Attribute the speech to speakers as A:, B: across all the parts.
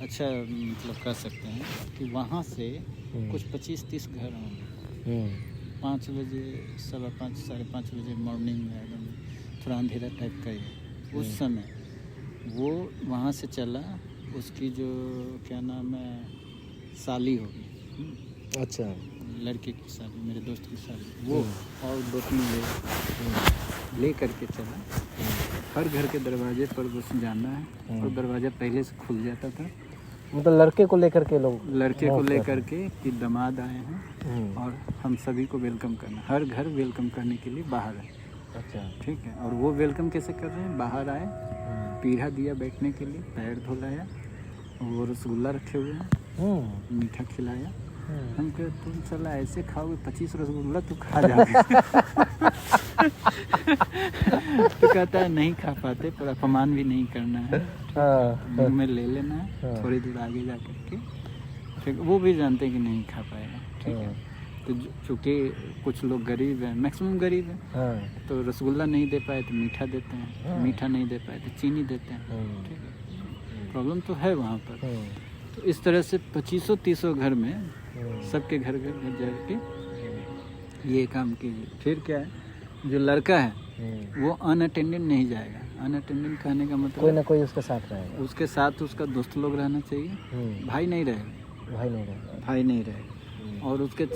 A: अच्छा मतलब कह सकते हैं कि वहाँ से कुछ 25-30 घर होंगे। 5 बजे 5:15 5:30 बजे मॉर्निंग में एकदम थोड़ा अंधेरा टाइप का ही है उस समय। वो वहाँ से चला, उसकी जो क्या नाम है साली होगी,
B: अच्छा।
A: लड़के की साली, मेरे दोस्त की साली, वो और 2-3 ले करके चला। हर घर के दरवाजे पर बस जाना है और दरवाज़ा पहले से खुल जाता था।
B: मतलब लड़के को लेकर के लोग,
A: लड़के को लेकर के कि दामाद आए हैं और हम सभी को वेलकम करना। हर घर वेलकम करने के लिए बाहर है।
B: अच्छा।
A: ठीक है। और वो वेलकम कैसे कर रहे हैं, बाहर आए, पीढ़ा दिया बैठने के लिए, पैर धुलाया, वो रसगुल्ला रखे हुए हैं, मीठा खिलाया। हम कहे तुम चला ऐसे खाओगे 25 रसगुल्ला तो खा जाओगे। तो कहता है नहीं खा पाते, पर अपमान भी नहीं करना है, मुँह में ले लेना है, थोड़ी दूर आगे जा करके। ठीक, वो भी जानते हैं कि नहीं खा पाएगा। ठीक है। तो चूँकि कुछ लोग गरीब हैं, मैक्सिमम गरीब हैं, तो रसगुल्ला नहीं दे पाए तो मीठा देते हैं, मीठा नहीं दे पाए तो चीनी देते हैं। ठीक है। प्रॉब्लम तो है वहाँ पर। तो इस तरह से 2500-30 घर में सबके घर घर में जाके ये काम कीजिए। फिर क्या है, जो लड़का है वो अनअटेंडेड नहीं जाएगा। अनअटेंडेड कहने का मतलब
B: कोई ना कोई उसके साथ रहेगा,
A: उसके साथ उसका दोस्त लोग रहना चाहिए। भाई नहीं रहेगा, भाई नहीं रहेगा। और उसके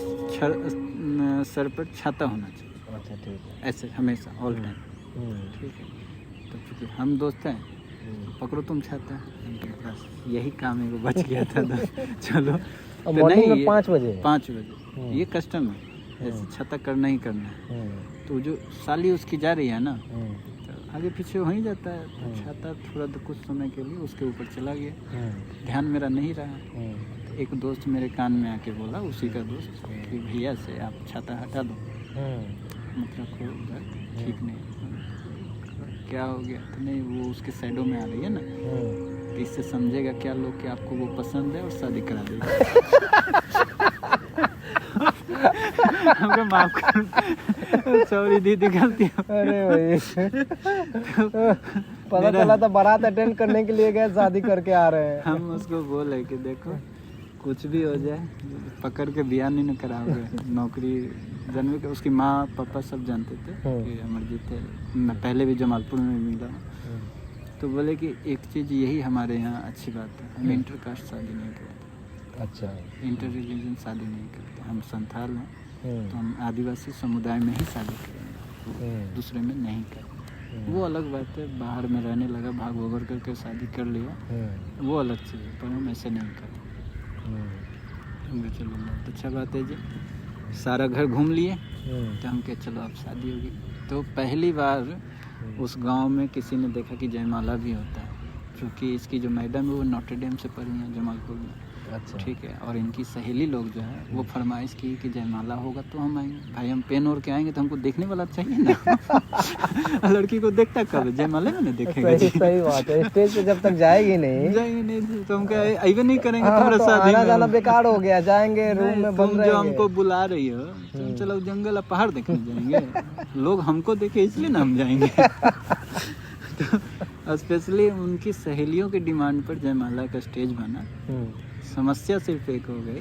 A: सर पर छाता होना चाहिए।
B: अच्छा ठीक है।
A: ऐसे हमेशा ऑल टाइम। ठीक है। तो चूँकि हम दोस्त हैं, पकड़ो तुम छाता, बस यही काम है, वो बच गया था। चलो तो
B: मॉर्निंग
A: नहीं,
B: में 5 बजे
A: 5 बजे ये कस्टम है, ऐसे छाता करना ही करना है। तो जो साली उसकी जा रही है ना, तो आगे पीछे हो ही जाता है, तो छाता थोड़ा कुछ समय के लिए उसके ऊपर चला गया, ध्यान मेरा नहीं रहा। तो एक दोस्त मेरे कान में आके बोला, उसी का दोस्त, कि भैया से आप छाता हटा दो, मतलब कोई उधर ठीक नहीं। क्या हो गया, तो नहीं वो उसके साइडों में आ रही है ना, तो इससे समझेगा क्या लोग कि आपको वो पसंद है और शादी करा देगा। हमको माफ कर, सॉरी दीदी, गलती।
B: अरे भाई पता चला था बारात अटेंड करने के लिए गए, शादी करके आ रहे हैं।
A: हम उसको बोले कि देखो कुछ भी हो जाए, पकड़ के बियाह नहीं कराओगे। नौकरी जानवे के उसकी माँ पापा सब जानते थे कि अमरजीत है। मैं पहले भी जमालपुर में मिला, तो बोले कि एक चीज़ यही हमारे यहाँ अच्छी बात है, हम इंटर कास्ट शादी नहीं करते।
B: अच्छा।
A: इंटर रिलीजन शादी नहीं करते। हम संथाल हैं, तो हम आदिवासी समुदाय में ही शादी करेंगे, दूसरे में नहीं करेंगे। वो अलग बात है, बाहर में रहने लगा, भाग भोगर करके शादी कर लिया, वो अलग चीज़ है, पर हम ऐसे नहीं करें। चलो बहुत अच्छा बात है जी, सारा घर घूम लिए। तो हम कहे चलो अब शादी होगी। तो पहली बार उस गांव में किसी ने देखा कि जयमाला भी होता है, क्योंकि इसकी जो मैडम है वो नॉटर डेम से पढ़ी हैं जमालपुर में।
B: अच्छा।
A: ठीक है। और इनकी सहेली लोग जो है वो फरमाइश की कि जयमाला होगा तो हम आएंगे। भाई हम पेन और के आएंगे तो हमको देखने वाला चाहिए ना। लड़की को देखता कब है, जयमाले में ना देखेगा।
B: सही बात है, स्टेज पे जब तक जाएगी नहीं
A: तो हम कहे अइबे नहीं करेंगे तुम्हारा शादी,
B: आना जाना बेकार हो गया, जाएंगे रूम में बंद रहेंगे।
A: जो हमको बुला रही हो, तुम चलो जंगल और पहाड़ देखने जाएंगे। लोग हमको देखे इसलिए ना हम जाएंगे। तो स्पेशली उनकी सहेलियों की डिमांड पर जयमाला का स्टेज बना। समस्या सिर्फ एक हो गई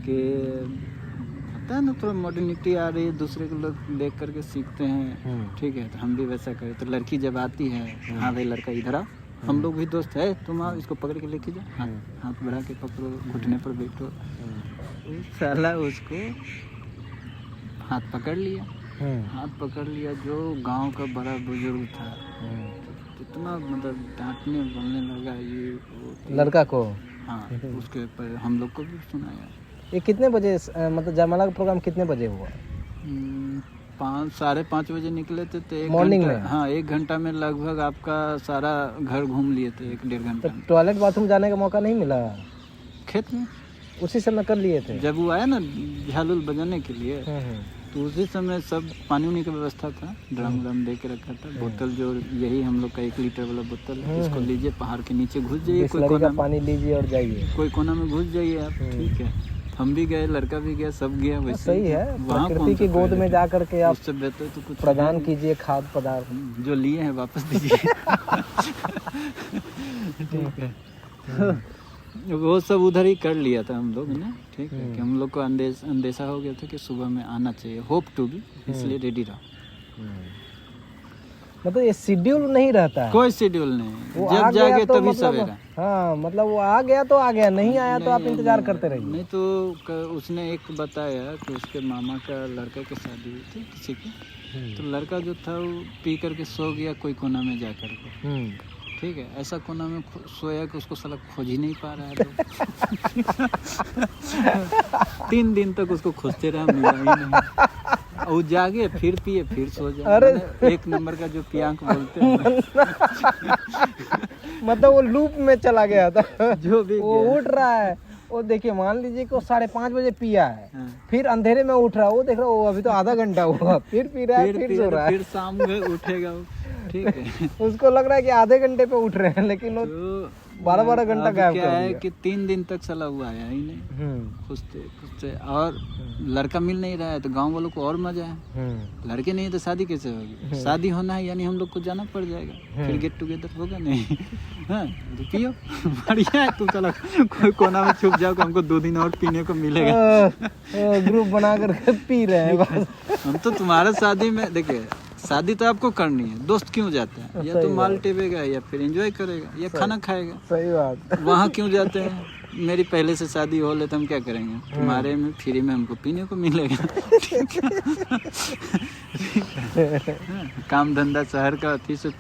A: कि पता है ना, थोड़ा मॉडर्निटी आ रही है, दूसरे को लोग देख करके सीखते हैं। ठीक है। तो हम भी वैसा करें। तो लड़की जब आती है, हाँ भाई लड़का इधर आओ, हम लोग भी दोस्त है, तुम आओ, इसको पकड़ के लेके जाओ, हाथ बढ़ा के पकड़ो, घुटने पर बैठो। साला उसको हाथ पकड़ लिया, जो गांव का बड़ा बुजुर्ग था, इतना मतलब डांटने बोलने लगा ये वो
B: लड़का को।
A: हाँ, उसके पर हम लोग को भी सुनाया।
B: ये कितने बजे मतलब जयमाला का प्रोग्राम कितने बजे हुआ?
A: 5-5:30 बजे निकले थे, तो
B: मॉर्निंग में।
A: हाँ, 1 घंटा में लगभग आपका सारा घर घूम लिए थे, 1-1.5 घंटा में।
B: टॉयलेट बाथरूम जाने का मौका नहीं मिला?
A: खेत में
B: उसी समय कर लिए थे
A: जब वो आया ना झाल उल बजाने के लिए। तो उसी समय सब पानी उनी की व्यवस्था था, ड्रम दे के रखा था। बोतल जो यही हम लोग का 1 लीटर वाला बोतल है, इसको लीजिए, पहाड़ के नीचे घुस जाइए, कोई कोना में
B: पानी लीजिए और जाइए,
A: कोई कोना में घुस जाइए आप। ठीक है। हम भी गए, लड़का भी गया, सब गया। वैसे
B: सही है, प्रकृति की गोद में जा करके आप
A: उससे बेहतर तो कुछ
B: प्रदान कीजिए खाद्य पदार्थ,
A: जो लिए हैं वापस दीजिए। ठीक है। वो सब उधर ही कर लिया था हम लोग ने, ठीक है, कि हम लोग को अंदेशा हो गया था कि सुबह में आना चाहिए, होप टू बी, इसलिए रेडी रहो।
B: मतलब ये शेड्यूल नहीं रहता है,
A: कोई शेड्यूल नहीं,
B: वो
A: जब
B: आ गया
A: जागे
B: तो
A: तभी
B: मतलब,
A: सवेरा।
B: हाँ मतलब वो आ गया तो आ गया, नहीं आया तो आप
A: नहीं,
B: इंतजार करते रहिए।
A: नहीं तो उसने एक बताया कि उसके मामा का लड़का की शादी हुई थी किसी की, तो लड़का जो था वो पी करके सो गया कोई कोना में जा करके, ठीक है, ऐसा कोना में सोया कि उसको साला खोज ही नहीं पा रहा है लोग। 3 दिन तक उसको खोजते रहा, मिला ही नहीं। और वो जागे फिर पिए फिर सो जाए।
B: अरे!
A: एक नंबर का जो पियांक बोलते हैं।
B: मतलब वो लूप में चला गया था।
A: जो भी
B: वो उठ रहा है, वो देखिए मान लीजिए कि वो 5:30 बजे पिया है,
A: हाँ।
B: फिर अंधेरे में उठ रहा है, वो देख रहा है वो अभी तो आधा घंटा हुआ, फिर पी रहा है, फिर सो रहा है।
A: फिर शाम में उठेगा वो, ठीक है।
B: उसको लग रहा है कि आधे घंटे पे उठ रहे हैं, लेकिन वो
A: तो
B: 12 घंटा
A: अब
B: गायब
A: क्या
B: कर
A: है
B: दिया।
A: कि 3 दिन तक चला हुआ आया ही नहीं, खुजते और लड़का मिल नहीं रहा है, तो गांव वालों को और मजा है, लड़के नहीं तो शादी कैसे होगी, शादी होना है यानी हम लोग को जाना पड़ जाएगा, फिर गेट टुगेदर होगा नहीं। हाँ तो पियो, बढ़िया है, तुम चलो कोई कोना में छुप जाओ, हमको 2 दिन और पीने को मिलेगा।
B: ग्रुप बना करके पी रहे हैं बस।
A: हम तो तुम्हारा शादी में देखिए, शादी तो आपको करनी है, दोस्त क्यों जाता है, या तो माल टेपेगा या फिर एंजॉय करेगा या खाना खाएगा,
B: सही बात।
A: वहाँ क्यों जाते हैं। मेरी पहले से शादी हो ले तो हम क्या करेंगे, तुम्हारे में फ्री में हमको पीने को मिलेगा। काम धंधा शहर का अति से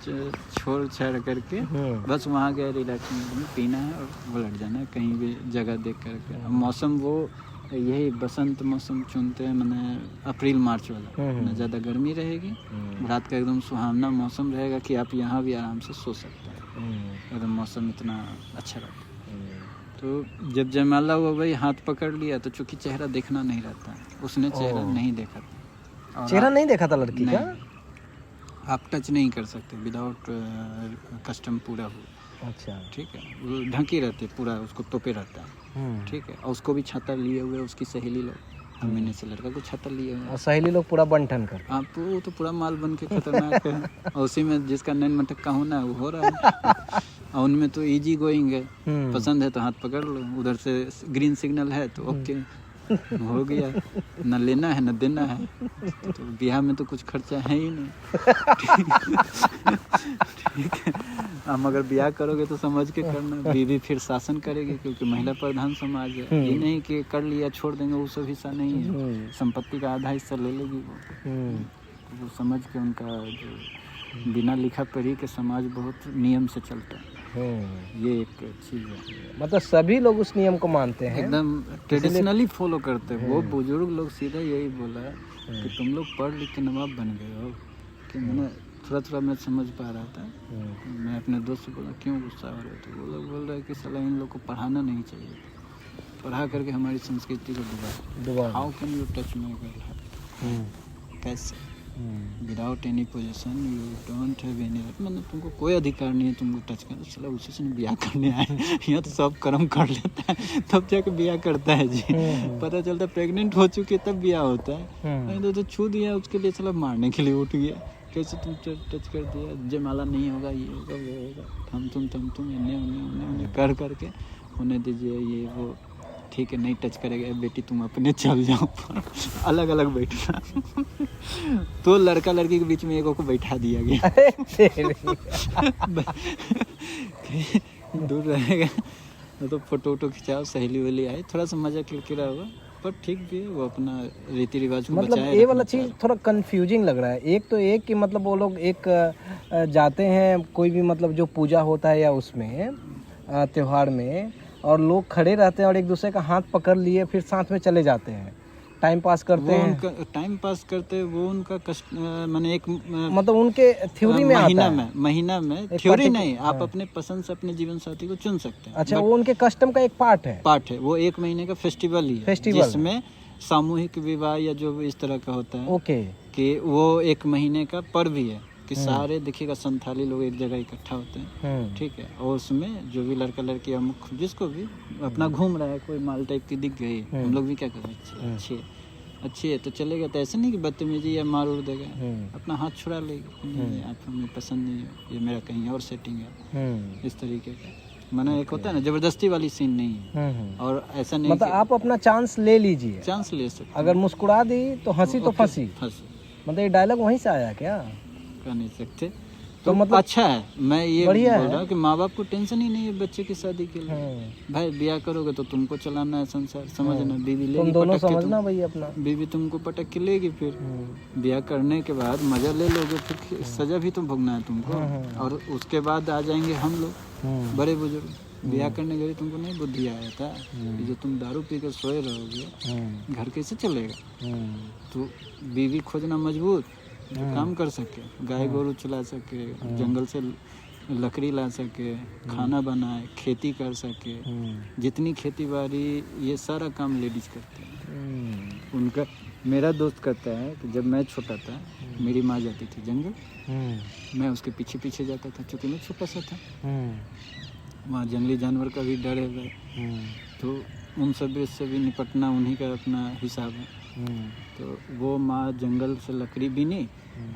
A: छोड़ छाड़ करके बस वहाँ गए रिलैक्स में पीना है और उलट जाना है कहीं भी जगह देख करके। मौसम वो यही बसंत मौसम चुनते हैं, मैंने अप्रैल मार्च वाला, ना ज़्यादा गर्मी रहेगी, रात का एकदम सुहावना मौसम रहेगा कि आप यहाँ भी आराम से सो सकते हैं, एकदम मौसम इतना अच्छा रहता है। तो जब जयमाला हुआ भाई हाथ पकड़ लिया, तो चूंकि चेहरा देखना नहीं रहता, उसने चेहरा नहीं देखा था,
B: चेहरा नहीं देखा था लड़की का,
A: आप टच नहीं कर सकते विदाउट कस्टम पूरा हो।
B: अच्छा
A: ठीक है, वो ढंकी रहते पूरा, उसको तोपे रहता है, ठीक है, और उसको भी छाता लिए हुए उसकी सहेली लोग, हम मैंने से लड़का को छाता लिए हुए,
B: और सहेली लोग पूरा बंटन कर,
A: आप वो तो पूरा माल बन के खतरनाक है, और उसी में जिसका नैन मटक्का होना है वो हो रहा है। और उनमें तो इजी गोइंग है, पसंद है तो हाथ पकड़ लो, उधर से ग्रीन सिग्नल है तो ओके हो गया, न लेना है न देना है, तो ब्याह में तो कुछ खर्चा है ही नहीं। ठीक है, हम अगर ब्याह करोगे तो समझ के करना, बीवी फिर शासन करेगी क्योंकि महिला प्रधान समाज है, ये नहीं कि कर लिया छोड़ देंगे, वो सब हिस्सा नहीं है, संपत्ति का आधा हिस्सा ले लेगी वो समझ के उनका जो बिना लिखा पढ़ी के समाज बहुत नियम से चलता है, ये एक चीज़ है।
B: मतलब सभी लोग उस नियम को मानते हैं,
A: एकदम ट्रेडिशनली फॉलो करते हैं। वो बुजुर्ग लोग सीधा यही बोला कि तुम लोग पढ़ लिख के नवाब बन गए हो, कि मैंने थोड़ा मैं समझ पा रहा था। मैं अपने दोस्त से बोला क्यों गुस्सा हो रहे हो, तो वो लोग बोल रहे हैं कि साला इन लोग को पढ़ाना नहीं चाहिए, पढ़ा करके हमारी संस्कृति को डुबा। How can you touch my girl heart, कैसे, without any position, you don't have any, मतलब तुमको कोई अधिकार नहीं है तुमको टच करना, चलो उसी से ब्याह करने आए। यहाँ तो सब कर्म कर लेता है तब जाके ब्याह करता है जी। पता चलता है प्रेग्नेंट हो चुकी है तब ब्याह होता है, नहीं तो छू दिया उसके लिए चला मारने के लिए उठ गया, कैसे तुम टच कर दिया, जयमाला नहीं होगा, ये होगा वो होगा, हम तुम इन्हें कर करके होने दीजिए, ये वो ठीक है नहीं टच करेगा बेटी तुम अपने चल जाओ, अलग अलग बैठना। तो लड़का लड़की के बीच में एक को बैठा दिया गया, दूर रहेगा, तो फोटो खिंचाओ, सहेली वहेली आई, थोड़ा सा मजा किरकिरा हुआ, पर ठीक भी है, वो अपना रीति रिवाज को
B: मतलब ये वाला चीज़ थोड़ा कंफ्यूजिंग लग रहा है। एक तो एक कि मतलब वो लोग एक जाते हैं कोई भी मतलब जो पूजा होता है या उसमें त्योहार में, और लोग खड़े रहते हैं और एक दूसरे का हाथ पकड़ लिए फिर साथ में चले जाते हैं, टाइम पास करते हैं, उनका
A: टाइम पास करते, वो उनका मैंने एक
B: मतलब उनके थ्योरी में
A: महीना में थ्योरी नहीं, आप अपने पसंद से अपने जीवन साथी को चुन सकते हैं।
B: अच्छा, वो उनके कस्टम का एक पार्ट है, वो
A: 1 महीने का फेस्टिवल ही है, जिसमें सामूहिक विवाह या जो भी इस तरह का होता है,
B: ओके,
A: कि वो 1 महीने का पर्व ही है, कि सारे देखिएगा संथाली लोग एक जगह इकट्ठा होते हैं, ठीक है, और उसमें जो भी लड़का लड़की अमुक जिसको भी अपना घूम रहा है, कोई माल टाइप की दिख गई, हम लोग भी क्या करें, अच्छी है तो चलेगा, तो ऐसे नहीं कि बदतमीजी या मार उड़ देगा, अपना हाथ छुड़ा लेगा, नहीं आप हमें पसंद नहीं है, ये मेरा कहीं और सेटिंग है, इस तरीके का मैंने एक होता है ना जबरदस्ती वाली सीन नहीं है, और ऐसा नहीं
B: मतलब आप अपना चांस ले लीजिए,
A: चांस ले सकते,
B: अगर मुस्कुरा दी तो हंसी तो फंसी।
A: फंसी
B: मतलब ये डायलॉग वहीं से आया क्या?
A: कह नहीं सकते।
B: तो
A: तो
B: मतलब
A: अच्छा है, मैं ये बोल
B: बढ़िया
A: रहा हूँ कि माँ बाप को टेंशन ही नहीं है बच्चे की शादी के लिए। भाई ब्याह करोगे तो तुमको चलाना है संसार, समझना, बीवी लेगी
B: तुम दोनों
A: पटक के,
B: समझना भाई अपना।
A: बीवी तुमको पटक के लेगी, फिर ब्याह करने के बाद मजा ले लोगे, फिर सजा भी तो भोगना है तुमको। और उसके बाद आ जाएंगे हम लोग बड़े बुजुर्ग, ब्याह करने गए तुमको नहीं बुद्धि आया था कि जो तुम दारू पी कर सोए रहोगे घर कैसे चलेगा। तो बीवी खोजना मजबूत जो काम कर सके, गाय गोरू चला सके, जंगल से लकड़ी ला सके, खाना बनाए, खेती कर सके। जितनी खेती बाड़ी ये सारा काम लेडीज करते हैं। उनका मेरा दोस्त कहता है कि जब मैं छोटा था मेरी माँ जाती थी जंगल, मैं उसके पीछे पीछे जाता था क्योंकि मैं छोटा सा था। वहाँ जंगली जानवर का भी डर है, तो उन सब से भी निपटना उन्हीं का अपना हिसाब है। तो वो माँ जंगल से लकड़ी बीनी,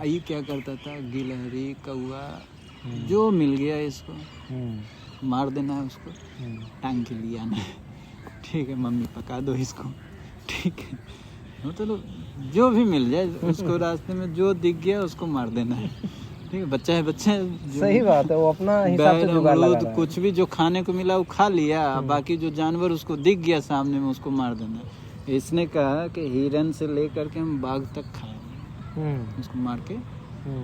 A: ये क्या करता था, गिलहरी कौआ जो मिल गया इसको मार देना है, उसको टांग के लिए आना है, ठीक है, मम्मी पका दो इसको, ठीक है, मतलब जो भी मिल जाए उसको रास्ते में जो दिख गया उसको मार देना है, ठीक है, बच्चा है बच्चा है।
B: सही बात है, वो अपना हिसाब से जुगाड़ लगा रहा है।
A: कुछ भी जो खाने को मिला वो खा लिया, बाकी जो जानवर उसको दिख गया सामने में उसको मार देना है। इसने कहा कि हिरन से लेकर के हम बाघ तक खाए, उसको मार के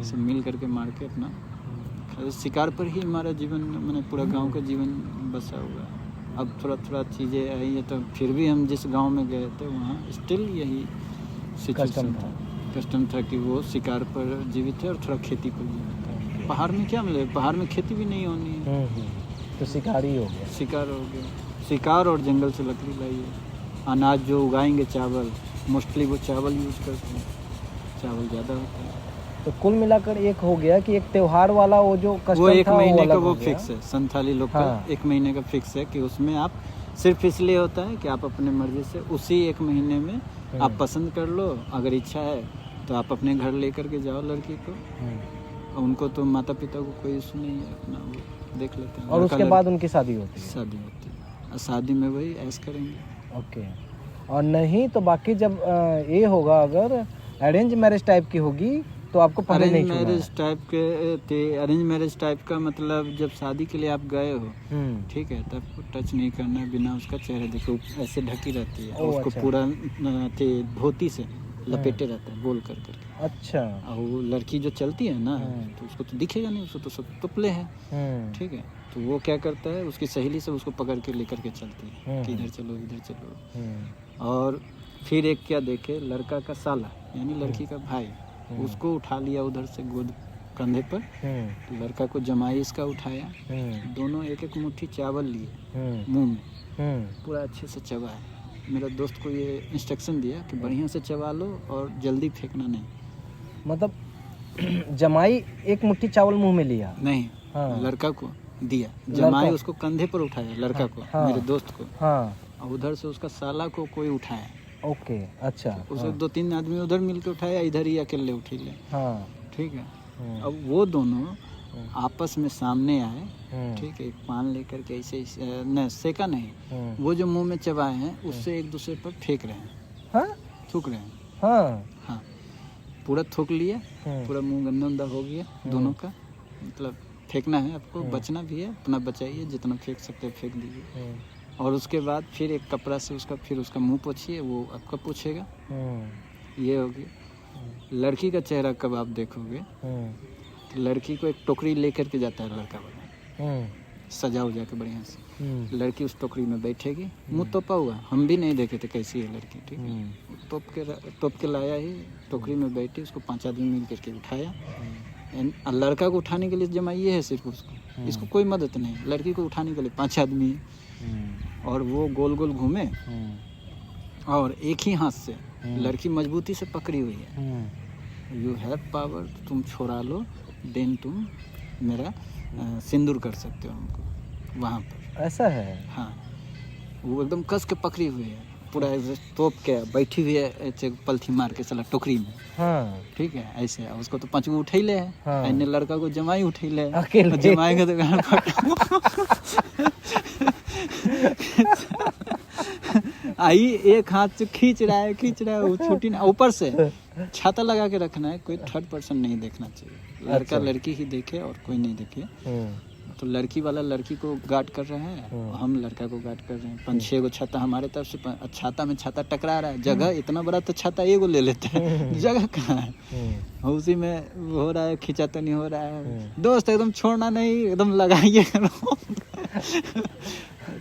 A: सब मिल करके मार के अपना शिकार पर ही हमारा जीवन, मैंने पूरा गांव का जीवन बसा हुआ है। अब थोड़ा थोड़ा चीज़ें आई है, तो फिर भी हम जिस गांव में गए थे वहाँ स्टिल यही सिचुएशन था, कस्टम था कि वो शिकार पर जीवित है और थोड़ा खेती पर जीवित है। पहाड़ में क्या मिले, पहाड़ में खेती भी नहीं होनी है,
B: तो शिकार ही हो गया,
A: शिकार हो गया, शिकार और जंगल से लकड़ी लाई है। अनाज जो उगाएंगे चावल, मोस्टली वो चावल यूज करते हैं, चावल ज़्यादा होता है।
B: तो कुल मिलाकर एक हो गया कि एक त्योहार वाला वो जो कस्टम
A: वो एक
B: था,
A: महीने
B: अलग
A: का
B: हो
A: वो
B: गया।
A: फिक्स है, संथाली लोग का
B: हाँ।
A: एक महीने का फिक्स है कि उसमें आप सिर्फ इसलिए होता है कि आप अपने मर्जी से उसी एक महीने में आप पसंद कर लो, अगर इच्छा है तो आप अपने घर लेकर के जाओ लड़की को, उनको तो माता पिता को कोई इशू नहीं है, अपना वो देख लेते हैं,
B: और उसके बाद उनकी शादी होती है।
A: शादी होती है, और शादी में वही ऐश करेंगे।
B: ओके, और नहीं तो बाकी जब ये होगा, अगर अरेंज मैरिज टाइप की होगी तो आपको पहले नहीं
A: अरेंज
B: छूना है।
A: मैरिज टाइप के थे, अरेंज मैरिज टाइप का मतलब जब शादी के लिए आप गए हो, ठीक है, तब टच नहीं करना है, बिना उसका चेहरा देखो, ऐसे ढकी रहती है, उसको
B: अच्छा।
A: पूरा धोती से लपेटे रहता है गोल कर करके।
B: अच्छा,
A: और वो लड़की जो चलती है ना तो उसको तो दिखेगा नहीं, उसको तो सब टुपले हैं, ठीक है, तो वो क्या करता है उसकी सहेली से उसको पकड़ के लेकर के चलती है कि इधर चलो इधर चलो। और फिर एक क्या देखे, लड़का का साला यानी लड़की का भाई, उसको उठा लिया उधर से गोद कंधे पर, लड़का को जमाई इसका उठाया, दोनों एक एक मुट्ठी चावल लिए मुंह में, पूरा अच्छे से चबाया। मेरा दोस्त को ये इंस्ट्रक्शन दिया कि बढ़िया से चबा लो और जल्दी फेंकना नहीं।
B: मतलब जमाई एक मुट्ठी चावल मुंह में लिया
A: नहीं,
B: हाँ।
A: लड़का को दिया, जमाई उसको कंधे पर उठाया लड़का को,
B: हाँ।
A: मेरे दोस्त को,
B: हाँ।
A: और उधर से उसका साला को कोई उठाया।
B: ओके, अच्छा,
A: उसे 2-3 आदमी उधर मिलकर उठाया, इधर ही अकेले उठी ले,
B: हाँ।
A: ठीक है। अब वो दोनों आपस में सामने आए, ठीक है, एक पान लेकर के ऐसे न सेका नहीं, वो जो मुंह में चबाए हैं उससे एक दूसरे पर फेंक रहे हैं,
B: हाँ?
A: थूक रहे हैं,
B: हाँ।
A: हाँ, पूरा थूक लिया, पूरा मुंह गंदा उंदा हो गया दोनों का, मतलब फेंकना है आपको, बचना भी है, अपना बचाइए, जितना फेंक सकते हैं फेंक दीजिए। और उसके बाद फिर एक कपड़ा से उसका फिर उसका मुंह पोछिए, वो आपका पूछेगा, ये होगी। लड़की का चेहरा कब आप देखोगे, तो लड़की को एक टोकरी लेकर के जाता है लड़का वाला, सजा उजा के बढ़िया से, लड़की उस टोकरी में बैठेगी, मुंह तोपा हुआ, हम भी नहीं देखे थे कैसी है लड़की, ठीक है, तोप के लाया ही, टोकरी में बैठी, उसको 5 आदमी मिल करके उठाया। लड़का को उठाने के लिए जमाई ये है सिर्फ उसको, इसको कोई मदद नहीं, लड़की को उठाने के लिए 5 आदमी, और वो गोल गोल घूमे, और एक ही हाथ से लड़की मजबूती से पकड़ी हुई है, यू हैव पावर, तुम छोड़ा लो, देन तुम मेरा सिंदूर कर सकते हो हमको वहाँ पर।
B: ऐसा है?
A: हाँ, वो एकदम कस के पकड़ी हुई है, पूरा ऐसे तोप के बैठी हुई है ऐसे पलथी मार के साला टोकरी में,
B: हाँ
A: ठीक है ऐसे। और उसको तो 5 गो उठैले है,
B: हाँ।
A: इन्ने लड़का को जमाई उठैले है,
B: अकेले।
A: और जमाई के तो घर पर आई एक हाथ से खींच रहा है वो छुट्टी ना। ऊपर से छाता लगा के रखना है, कोई थर्ड पर्सन नहीं देखना चाहिए, लड़का लड़की ही देखे और कोई नहीं देखे। तो लड़की वाला लड़की को गार्ड कर रहा है और हम लड़का को गार्ड कर रहे हैं। 5-6 गो छाता हमारे तरफ से, छाता में छाता टकरा रहा है। जगह इतना बड़ा तो छाता एगो ले लेते हैं, जगह कहाँ है। उसी में हो रहा है, खींचा तो नहीं हो रहा है। दोस्त एकदम छोड़ना नहीं, एकदम लगाइए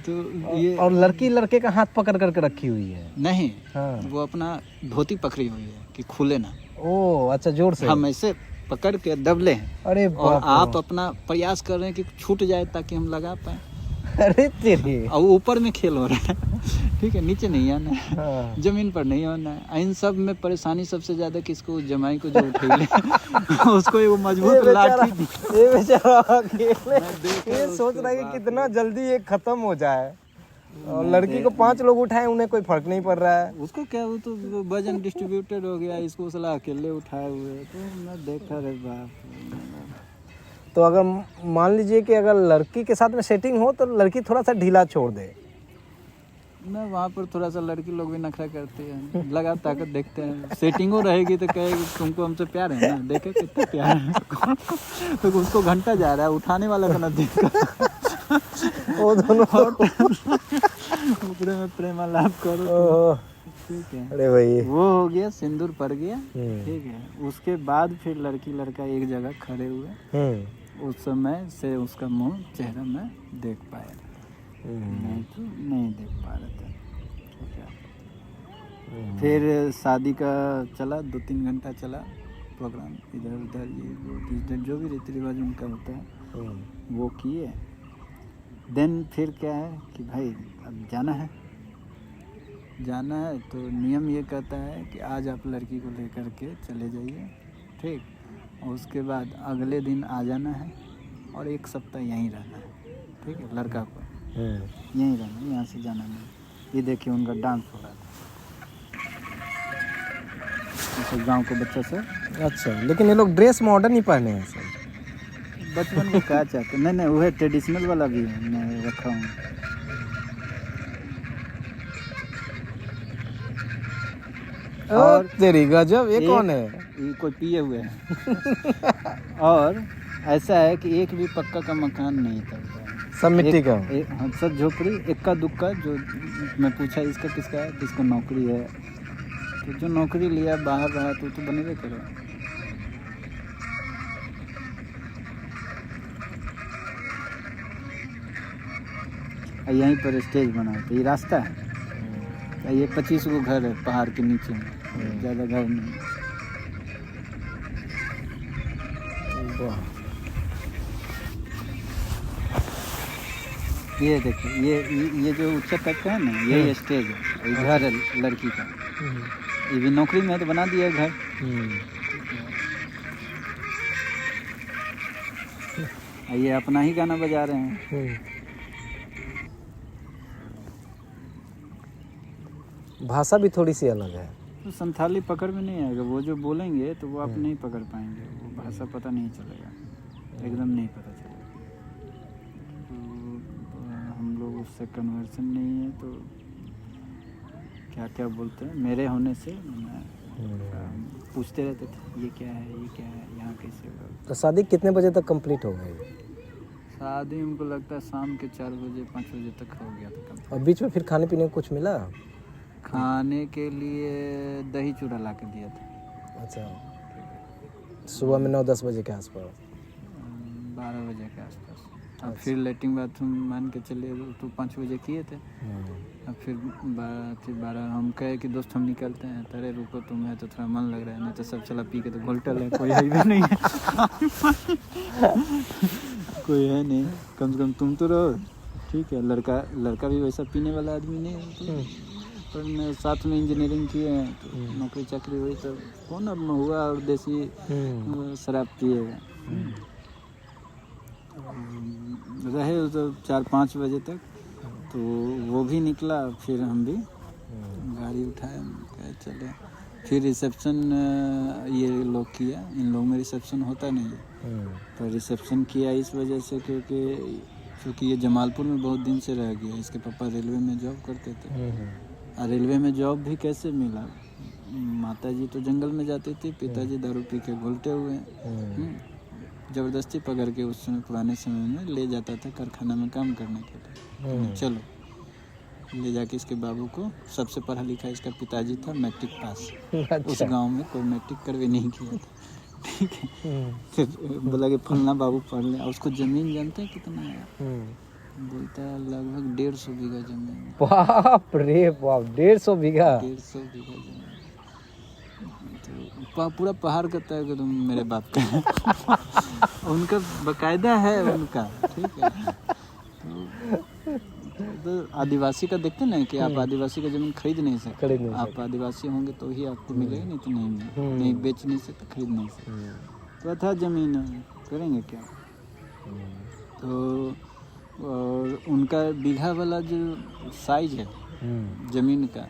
A: तो ये
B: और लड़की लड़के का हाथ पकड़ करके रखी हुई है?
A: नहीं,
B: हाँ।
A: वो अपना धोती पकड़ी हुई है कि खुले ना।
B: ओ अच्छा, जोर से
A: हम ऐसे पकड़ के दबले हैं,
B: अरे
A: और आप अपना प्रयास कर रहे हैं कि छूट जाए ताकि हम लगा पाए।
B: अरे तेरे,
A: और ऊपर में खेल हो रहा है, ठीक है, नीचे नहीं आना है,
B: हाँ।
A: जमीन पर नहीं होना है। इन सब में परेशानी सबसे ज्यादा किसको, जमाई को जो उठेले उसको वो मजबूत लाठी दी।
B: ये बेचारा अकेले ये सोच रहा है कि कितना जल्दी ये खत्म हो जाए, और लड़की को 5 लोग उठाए, उन्हें कोई फर्क नहीं पड़ रहा है।
A: उसको क्या, वो तो वजन डिस्ट्रीब्यूटेड हो गया, इसको साला अकेले उठाए हुए। तो मैं देखा रे बाप।
B: तो अगर मान लीजिए कि अगर लड़की के साथ में सेटिंग हो तो लड़की थोड़ा सा ढीला छोड़ दे
A: ना, वहाँ पर थोड़ा सा लड़की लोग भी नखरा करती है, लगा ताकत देखते हैं। सेटिंगो रहेगी तो कहेगी तुमको हमसे प्यार है ना, देखे कितना प्यार है। तो उसको घंटा जा रहा है, उठाने वाला का ना देख।
B: वो दोनों
A: ऊपर में प्रेमालाप करो, ठीक है।
B: अरे भाई,
A: वो हो गया, सिंदूर पड़ गया, ठीक है। उसके बाद फिर लड़की लड़का एक जगह खड़े हुए। उस समय से उसका मुंह चेहरा में देख पाया, नहीं तो नहीं देख पा रहे थे, ठीक है। फिर शादी का चला, 2-3 घंटा चला प्रोग्राम, इधर उधर ये वो जो भी रीति रिवाज उनका होता है वो किए। देन फिर क्या है कि भाई अब जाना है तो नियम ये कहता है कि आज आप लड़की को लेकर के चले जाइए, ठीक। और उसके बाद अगले दिन आ जाना है और 1 सप्ताह यहीं रहना है, ठीक है। लड़का को यहीं रहना, यहाँ से जाना नहीं। ये देखिए उनका डांस हो रहा था, सब गांव के बच्चा सब।
B: अच्छा, लेकिन ये लोग ड्रेस मॉडर्न ही पहने हैं सब।
A: बचपन को क्या चाहते, नहीं वो है ट्रेडिशनल वाला भी है, मैं रखा हूँ।
B: और तेरी गजब, ये कौन है?
A: ये कोई पिए हुए हैं। और ऐसा है कि एक भी पक्का का मकान नहीं था,
B: सब मिट्टी का।
A: हाँ, सब झोपड़ी, इक्का दुक्का। जो मैं पूछा इसका किसका है, किसको नौकरी है, तो जो नौकरी लिया बाहर रहा तो बनेगा करे। यहीं पर स्टेज बना है, ये रास्ता है। ये 25 गो घर है पहाड़ के नीचे में, ज़्यादा घर नहीं। ये देखिए, ये जो ऊंचा तक का है ना, ये स्टेज है, ये घर है लड़की का। ये भी नौकरी में तो बना दिया घर। ये अपना ही गाना बजा रहे हैं।
B: भाषा भी थोड़ी सी अलग है,
A: तो संथाली पकड़ में नहीं आएगा, वो जो बोलेंगे तो वो आप नहीं पकड़ पाएंगे, वो भाषा पता नहीं चलेगा, एकदम नहीं पता चलेगा। तो हम लोग उससे कन्वर्सन नहीं है, तो क्या क्या बोलते हैं, मेरे होने से पूछते रहते थे ये क्या है, ये क्या है, यहाँ कैसे होगा।
B: तो शादी कितने बजे तक कंप्लीट हो गई?
A: शादी हमको लगता है शाम के 4 बजे 5 बजे तक हो गया था कंप्लीट।
B: और बीच में फिर खाने पीने को कुछ मिला?
A: खाने के लिए दही चूड़ा ला के दिया था।
B: अच्छा, सुबह में 9-10 बजे के आसपास,
A: 12 बजे के आसपास। अब फिर लेटरिन बाथरूम मान के चले तो 5 बजे किए थे। अब फिर 12 हम कहे कि दोस्त हम निकलते हैं, अरे रुको तुम्हें तो थोड़ा मन लग रहा है, नहीं तो सब चला पी के तो घोलटल है, कोई है भी नहीं है। कोई है नहीं, कम से कम तुम तो रहो, ठीक है। लड़का भी वैसा पीने वाला आदमी नहीं है, पर मैं साथ में इंजीनियरिंग किए हैं, तो नौकरी चाकरी हुई तो कौन अब हुआ और देसी शराब पिएगा। रहे तो 4-5 बजे तक, तो वो भी निकला, फिर हम भी गाड़ी उठाया, कहे चले। फिर रिसेप्शन ये लोग किया, इन लोग में रिसेप्शन होता नहीं है, पर रिसेप्शन किया इस वजह से क्योंकि ये जमालपुर में बहुत दिन से रह गया। इसके पापा रेलवे में जॉब करते थे, और रेलवे में जॉब भी कैसे मिला? माताजी तो जंगल में जाती थी, पिताजी दारू पी के घुलटे हुए हैं। ज़बरदस्ती पकड़ के उस समय पुराने समय में ले जाता था कारखाना में काम करने के लिए। चलो ले जाके इसके बाबू को, सबसे पढ़ा लिखा इसका पिताजी था, मैट्रिक पास।
B: अच्छा।
A: उस गांव में कोई मैट्रिक करवे नहीं किया था, ठीक है। फिर बोला कि फलना बाबू पढ़ ले। और उसको ज़मीन जानते हैं कितना है? बोलता है लगभग 150 बीघा जमीन।
B: बाप रे बाप, 150 बीघा।
A: 150 बीघा जमीन तो पूरा पहाड़ का तय एकदम मेरे बाप का उनका बकायदा है उनका, ठीक है। तो आदिवासी का देखते ना कि आप आदिवासी का जमीन खरीद नहीं सकते, आप आदिवासी होंगे तो ही आपको मिलेगा, नहीं तो नहीं मिलेगा, नहीं बेच नहीं सकते, खरीद नहीं सकते। तो था जमीन, करेंगे क्या? तो और उनका बीघा वाला जो साइज है ज़मीन का,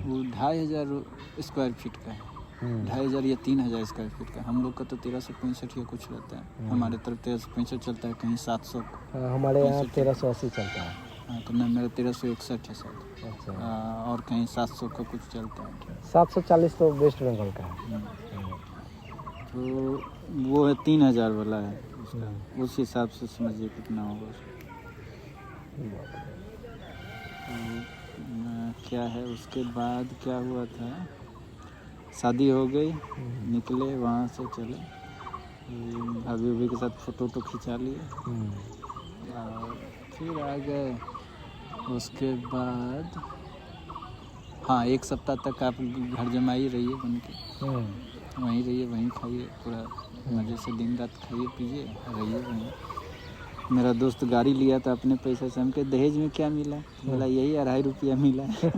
A: वो 2500 स्क्वायर फीट का है, 2500 या 3000 स्क्वायर फीट का। हम लोग का तो 1365 या कुछ रहता है, हमारे तरफ 1365 चलता है, कहीं 700,
B: हमारे यहाँ 1380 चलता है।
A: हाँ, तो नहीं, मेरा 1361 है शायद।
B: अच्छा।
A: और कहीं 700 का कुछ चलता है।
B: 740 तो वेस्ट बंगाल का है।
A: तो वो है 3000 वाला है उसका, उस हिसाब से समझिए कितना होगा उसका। तो क्या है, उसके बाद क्या हुआ था, शादी हो गई, निकले वहाँ से, चले भाभी के साथ फ़ोटो तो खिंचा लिए, और फिर आ गए। उसके बाद हाँ, 1 सप्ताह तक आप घर जमाई रहिए बन के, वहीं रहिए, वहीं खाइए, पूरा मज़े से दिन रात खाइए पीजिए, रहिए वहीं। मेरा दोस्त गाड़ी लिया था अपने पैसे से, हमके दहेज में क्या मिला? बोला यही 2.5 रुपया मिला है।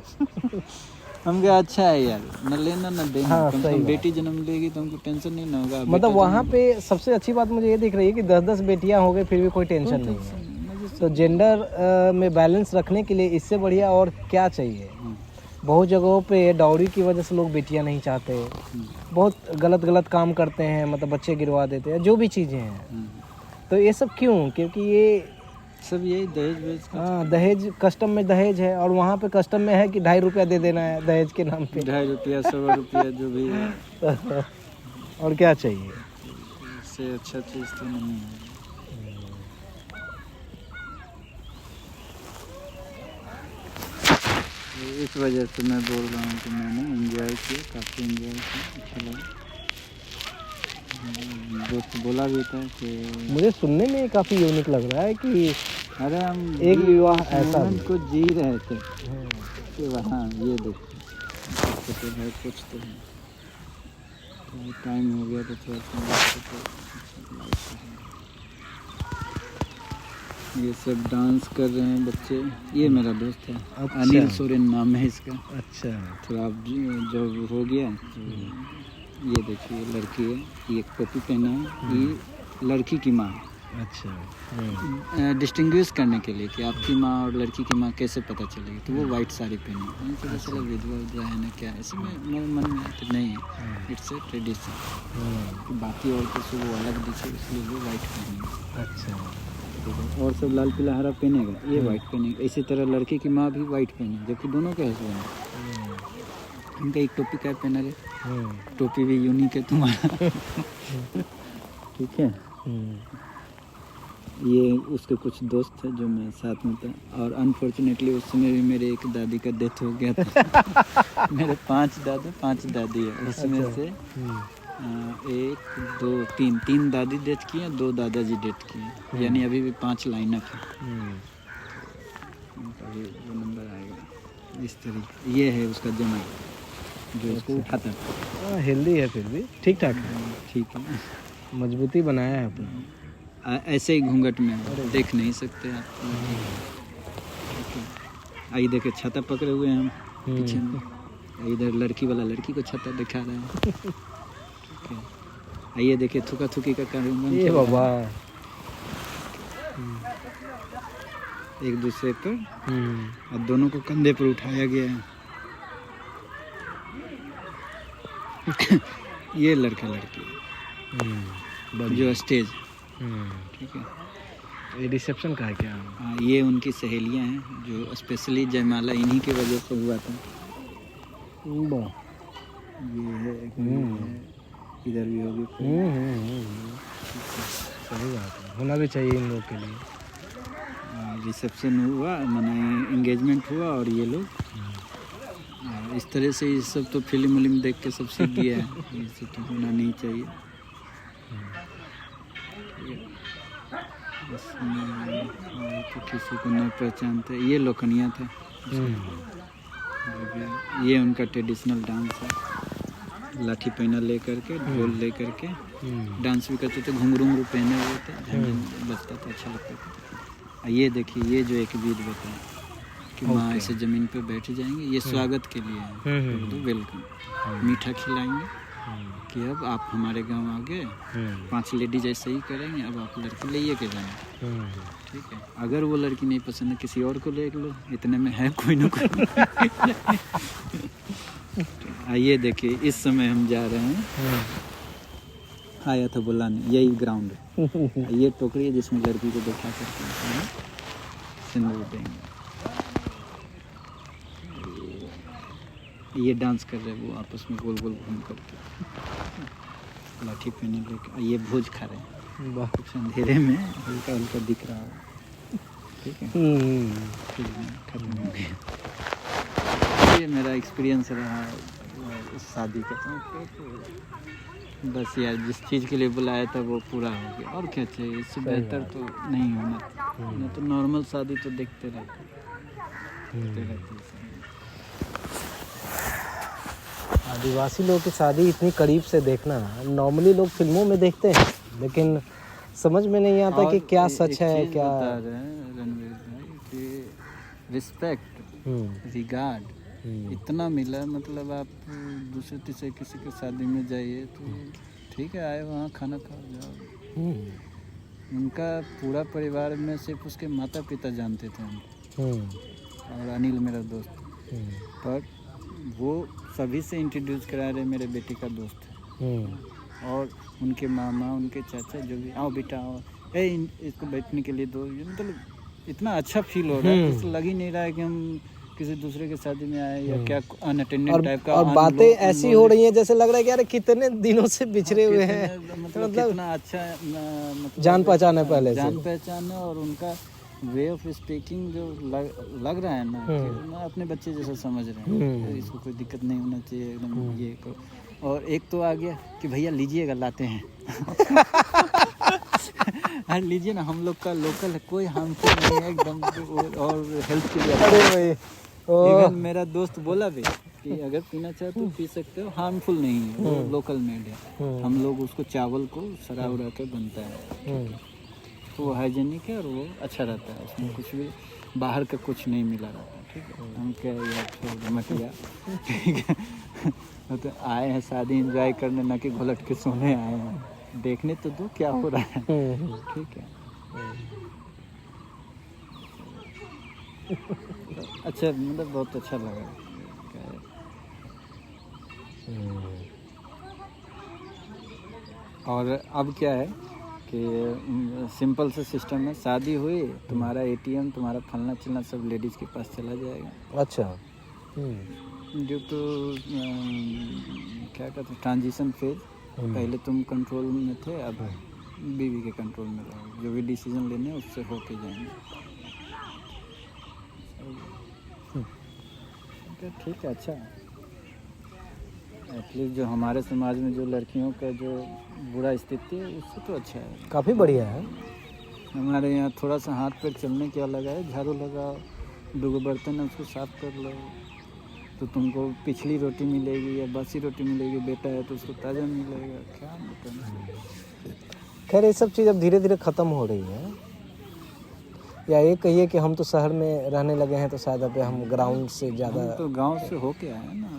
A: हम कहा अच्छा है यार, न लेना न देना।
B: हाँ,
A: कम से कम बेटी जन्म लेगी तो हमको टेंशन नहीं ना होगा।
B: मतलब वहाँ पे सबसे अच्छी बात मुझे ये दिख रही है कि 10-10 बेटियाँ हो गई फिर भी कोई टेंशन नहीं है। तो जेंडर में बैलेंस रखने के लिए इससे बढ़िया और क्या चाहिए? बहुत जगहों पे डाउरी की वजह से लोग बेटियाँ नहीं चाहते, बहुत गलत काम करते हैं, मतलब बच्चे गिरवा देते हैं, जो भी चीज़ें हैं। तो ये सब क्यों? क्योंकि ये
A: सब यही दहेज
B: हाँ, दहेज कस्टम में दहेज है, और वहाँ पे कस्टम में है कि 2.5 रुपया दे देना है दहेज के नाम पे।
A: 2.5 रुपया 100 रुपया जो भी है।
B: और क्या चाहिए?
A: इससे अच्छा चीज़ तो नहीं है। इस वजह से मैं बोल रहा हूँ कि मैंने एंजॉय किया, काफ़ी एंजॉय किया, अच्छा लगा। दोस्त बोला भी था कि
B: मुझे सुनने में काफ़ी यूनिक लग रहा है कि
A: अरे हम
B: एक विवाह ऐसा भी
A: को जी रहे थे कि वहाँ ये देखिए तो है, कुछ तो है। तो टाइम हो गया तो थोड़ा ये सब डांस कर रहे हैं बच्चे। ये मेरा दोस्त है।
B: अच्छा।
A: अनिल सोरेन नाम है इसका।
B: अच्छा।
A: थोड़ा जब हो गया तो ये देखिए लड़की है, ये टोपी पहना है, ये लड़की की माँ।
B: अच्छा।
A: डिस्टिंग्विश करने के लिए कि आपकी माँ और लड़की की माँ कैसे पता चलेगी, तो वो वाइट साड़ी पहनी है। पता चला विधवा विधवा है ना क्या, ऐसे में मेरे मन में तो नहीं है, इट्स ए ट्रेडिशन। बाकी औरतें से वो अलग दिखे इसलिए वो वाइट पहनेगी।
B: अच्छा।
A: और सब लाल पीला हरा पहनेगा, ये वाइट पहनेगा। इसी तरह लड़की की माँ भी वाइट पहनेगी, जबकि दोनों के हस्बैंड हैं। उनका एक टोपी क्या पहना रहे, टोपी भी यूनिक है तुम्हारा। ठीक है। ये उसके कुछ दोस्त थे जो मैं साथ में था, और अनफॉर्चुनेटली उस समय भी मेरे एक दादी का डेथ हो गया था। मेरे 5 दादा 5 दादी है, उसमें से 1 2 3 दादी डेथ किए, 2 दादाजी डेथ किए, यानी अभी भी 5 लाइनअप है। वो नंबर आएगा इस तरीके। ये है उसका जमाई जो इसको उठाता है।
B: हेल्दी है, फिर भी ठीक ठाक है।
A: ठीक है,
B: मजबूती बनाया है अपना।
A: ऐसे ही घूंघट में देख नहीं सकते आप। आइए देखे छाता पकड़े हुए हैं हम पीछे में, इधर लड़की वाला लड़की को छाता दिखा रहा है। ठीक है, आइए देखिए थुका थुकी का कार्यक्रम
B: ये बाबा
A: एक दूसरे पर, और दोनों को कंधे पर उठाया गया है। ये लड़का लड़की जो स्टेज, ठीक है।
B: ये रिसेप्शन का है क्या?
A: हाँ, ये उनकी सहेलियां हैं जो स्पेशली जयमाला इन्हीं की वजह से हुआ था। ये है, इधर भी होगी।
B: सही बात है, होना भी चाहिए इन लोग के लिए।
A: रिसेप्शन हुआ, माने एंगेजमेंट हुआ, और ये लोग इस तरह से ये सब तो फिल्म विल्म देख के सब सीख गया है। ये सब तो होना नहीं चाहिए। इसमें तो किसी को नहीं पहचानते। ये लोकनिया था। ये उनका ट्रेडिशनल डांस है। लाठी पहना ले करके, ढोल ले करके डांस भी करते थे। घुंघरू पहने हुए थे, बजता था, अच्छा लगता था। ये देखिए, ये जो एक विध बताया कि माँ ऐसे ज़मीन पे बैठ जाएंगे, ये स्वागत के लिए है, तो वेलकम। मीठा खिलाएंगे कि अब आप हमारे गांव आ गए, 5 लेडीज ऐसे ही करेंगे, अब आप लड़की ले के जाएंगे, ठीक है। अगर वो लड़की नहीं पसंद है, किसी और को ले लो, इतने में है कोई ना कोई। आइए देखिए, इस समय हम जा रहे हैं, आया था बुलाने, यही ग्राउंड है। ये टोकरी है जिसमें लड़की को बैठा करके सिंदूर देंगे। ये डांस कर रहे हैं वो आपस में गोल गोल घूम करके, लाठी पहने लेके। ये भोज खा रहे हैं, कुछ अंधेरे में हल्का हल्का दिख रहा है, ठीक है। खत्म हो गया। ये मेरा एक्सपीरियंस रहा शादी का। बस यार, जिस चीज़ के लिए बुलाया था वो पूरा हो गया, और क्या चाहिए। इससे बेहतर तो नहीं होना। नहीं तो नॉर्मल शादी तो देखते रहते।
B: आदिवासी लोग की शादी इतनी करीब से देखना, नॉर्मली लोग फिल्मों में देखते हैं, लेकिन समझ में नहीं आता कि क्या सच है, क्या।
A: बता रहे हैं रणवीर भाई कि रिस्पेक्ट, रिगार्ड इतना मिला। मतलब आप दूसरे तीसरे किसी के शादी में जाइए तो ठीक है, आए वहाँ खाना खा जाओ। उनका पूरा परिवार में सिर्फ उसके माता पिता जानते थे हमको, और अनिल मेरा दोस्त। पर वो सभी से इंट्रोड्यूस करा रहे, मेरे बेटे का दोस्त है। और उनके मामा, उनके चाचा, जो भी, आओ बेटा आओ, इसको बैठने के लिए दो। मतलब इतना अच्छा फील हो रहा है, जैसे लग ही नहीं रहा है कि हम किसी दूसरे के शादी में आए या क्या अनअटेंडेड टाइप का।
B: और बातें ऐसी हो रही हैं जैसे लग रहा है कि यार कितने दिनों से बिछड़े हुए हैं।
A: मतलब कितना अच्छा, मतलब
B: जान पहचान है पहले से,
A: जान पहचान है। और उनका वे ऑफ स्पीकिंग जो लग रहा है ना, कि मैं अपने बच्चे जैसा समझ रहे हैं, तो इसको कोई दिक्कत नहीं होना चाहिए एकदम। ये को और एक तो आ गया कि भैया लीजिएगा, लाते हैं। अरे लीजिए ना, हम लोग का लोकल है, कोई हार्मफुल नहीं है एकदम, और हेल्थ के लिए।
B: अरे भाई,
A: इवन मेरा दोस्त बोला भी कि अगर पीना चाहे तो पी सकते हो, हार्मफुल नहीं है, वो लोकल मेड है। हम लोग उसको चावल को सरा उड़ा के बनता है, तो वो हाइजेनिक है और वो अच्छा रहता है। उसमें कुछ भी बाहर का कुछ नहीं मिला रहता, ठीक है। हम क्या यार, छोड़ मत गया, ठीक है। तो आए हैं शादी एंजॉय करने, ना कि घुलट के सोने आए हैं। देखने तो दो क्या हो रहा है, ठीक है। अच्छा, मतलब बहुत अच्छा लगा। और अब क्या है कि सिंपल से सिस्टम है, शादी हुई, तुम्हारा ATM, तुम्हारा फलना चिलना सब लेडीज़ के पास चला जाएगा।
B: अच्छा।
A: जो तो क्या कहते हैं, ट्रांजिशन फेज। पहले तुम कंट्रोल में थे, अब बीवी के कंट्रोल में रहो। जो भी डिसीजन लेने हैं उससे होके जाएंगे। ठीक है, अच्छा। एटलीस्ट जो हमारे समाज में जो लड़कियों का जो बुरा स्थिति है, उससे तो अच्छा है,
B: काफ़ी बढ़िया है।
A: हमारे यहाँ थोड़ा सा हाथ पैर चलने क्या लगा है, झाड़ू लगाओ, 2 बर्तन है उसको साफ कर लो, तो तुमको पिछली रोटी मिलेगी या बासी रोटी मिलेगी। बेटा है तो उसको ताज़ा मिलेगा, क्या मतलब।
B: खैर, ये सब चीज़ अब धीरे धीरे ख़त्म हो रही है, या ये कहिए कि हम तो शहर में रहने लगे हैं, तो शायद अब हम ग्राउंड से ज़्यादा।
A: हम तो गांव से होके आए हैं ना,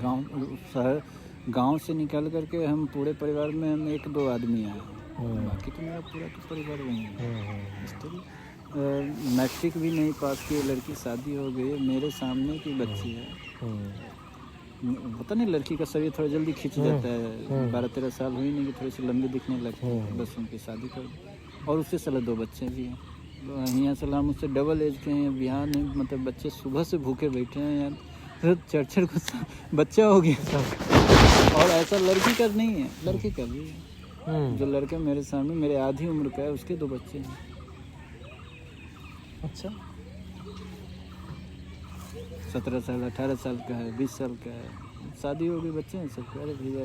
A: गाँव में तो शहर, गांव से निकल करके हम पूरे परिवार में हम 1-2 आदमी आए हैं, बाकी तो मेरा पूरा तो परिवार वहीं है। मैट्रिक भी नहीं पास किए, लड़की शादी हो गई, मेरे सामने की बच्ची है, होता नहीं, लड़की का शरीर थोड़ा जल्दी खिंच जाता है, 12-13 साल हुई नहीं कि थोड़ी सी लंबी दिखने लगती है, बस उनकी शादी कर दी। और उससे साला 2 बच्चे भी हैं। तो यहाँ सलाम मुझसे डबल एज के हैं, बिहार में मतलब बच्चे सुबह से भूखे बैठे हैं यार, तो 4-4 को बच्चा हो गया सब। और ऐसा लड़की का नहीं है, लड़की का भी है। जो लड़का मेरे सामने मेरे आधी उम्र का है, उसके 2 बच्चे हैं।
B: अच्छा।
A: 17 साल 18 साल का है, 20 साल का है, शादी हो गई, बच्चे हैं सब। अरे भैया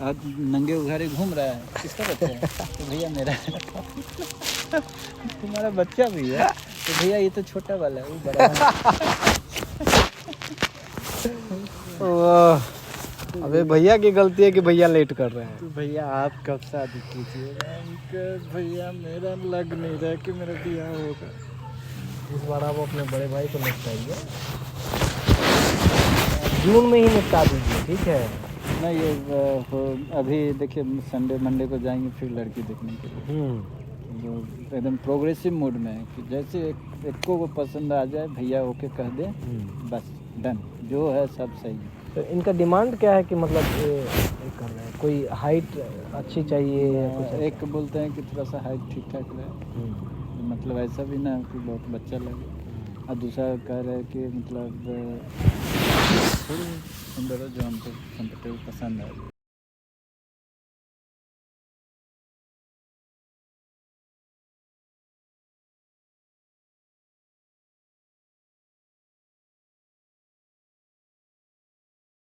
A: आज नंगे उघारे घूम रहा है, किसका बच्चा है? तो भैया मेरा है। तुम्हारा बच्चा भी है? तो भैया ये तो छोटा वाला है, वो बड़ा है।
B: अबे भैया की गलती है कि भैया लेट कर रहे हैं।
A: तो भैया आप कब शादी कीजिएगा? भैया मेरा लग नहीं रहा कि मेरा ब्याह होगा।
B: इस बार आप अपने बड़े भाई को निपटाइए, जून में ही निपटा दीजिए, ठीक है?
A: नहीं ये अभी देखिए संडे मंडे को जाएंगे फिर लड़की देखने के लिए। जो एकदम प्रोग्रेसिव मूड में है कि जैसे एक को पसंद आ जाए भैया ओके कह दे, बस डन, जो है सब सही है।
B: तो इनका डिमांड क्या है कि मतलब ये कर रहे हैं? कोई हाइट अच्छी चाहिए या कुछ?
A: एक बोलते हैं कि थोड़ा सा हाइट ठीक ठाक रहे, मतलब ऐसा भी ना कि बहुत बच्चा लगे, और दूसरा कह रहे हैं कि मतलब थोड़ी सुंदर है जो हमको कंफर्टेबल पसंद है।